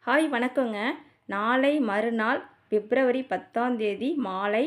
Hi வணக்கங்க. நாளை மறுநாள் பிப்ரவரி 10ஆம் தேதி மாலை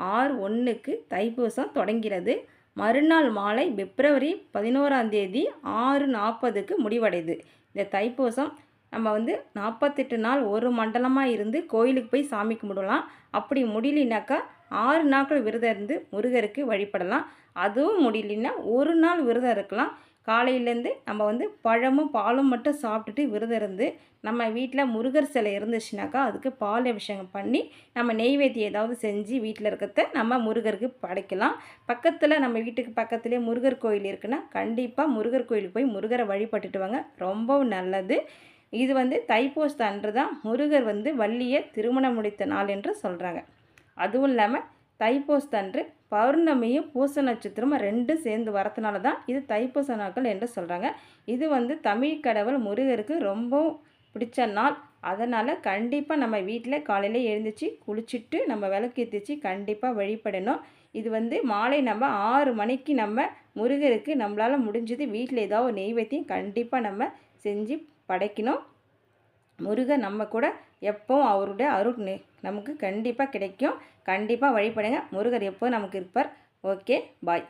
6:01க்கு தைப்பூசம் தொடங்கிறது. மறுநாள் மாலை பிப்ரவரி 11ஆம் தேதி 6:40க்கு முடிவடையுது. இந்த தைப்பூசம் நம்ம 48 நாள் ஒரு மண்டலமாக இருந்து கோயிலுக்கு போய் சாமி கும்பிடலாம். அப்படி முடியலனாக்கா 6 நாட்கள் விரதம் இருந்து முருகருக்கு வழிபடலாம். அதுவும் முடியலன்னா ஒரு நாள் விரதம் இருக்கலாம். காலையிலேருந்து நம்ம பழமும் பாலும் மட்டும் சாப்பிட்டுட்டு விரதம் இருந்து நம்ம வீட்டில் முருகர் சிலை இருந்துச்சுனாக்கா அதுக்கு பால் அபிஷேகம் பண்ணி நம்ம நெய்வேத்தியம் ஏதாவது செஞ்சு வீட்டில் இருக்கிறத நம்ம முருகருக்கு படைக்கலாம். பக்கத்தில் நம்ம வீட்டுக்கு பக்கத்துலேயே முருகர் கோயில் இருக்குன்னா கண்டிப்பாக முருகர் கோயிலுக்கு போய் முருகரை வழிபட்டுட்டு வாங்க. ரொம்பவும் நல்லது. இது தைப்பூசத்து அன்று தான் முருகர் வள்ளியை திருமணம் முடித்த நாள் என்று சொல்கிறாங்க. அதுவும் இல்லாமல் தைப்பூசத்து அன்று பௌர்ணமியும் பூச நட்சத்திரமும் ரெண்டும் சேர்ந்து வரதுனால தான் இது தைப்பூச நாட்கள் என்று சொல்கிறாங்க. இது தமிழ் கடவுள் முருகருக்கு ரொம்பவும் பிடிச்ச நாள். அதனால் கண்டிப்பாக நம்ம வீட்டில் காலையில் எழுந்திரிச்சு குளிச்சுட்டு நம்ம விளக்கேற்றிச்சு கண்டிப்பாக வழிபடணும். இது மாலை நம்ம 6 மணிக்கு நம்ம முருகருக்கு நம்மளால் முடிஞ்சது வீட்டில் ஏதாவது நெய்வேத்தியம் கண்டிப்பாக நம்ம செஞ்சு படைக்கணும். முருகர் நம்ம கூட எப்போவும் அவருடைய அருள் நமக்கு கண்டிப்பாக கிடைக்கும். கண்டிப்பாக வழிபடுங்க. முருகர் எப்போவும் நமக்கு இருப்பார். ஓகே, பாய்.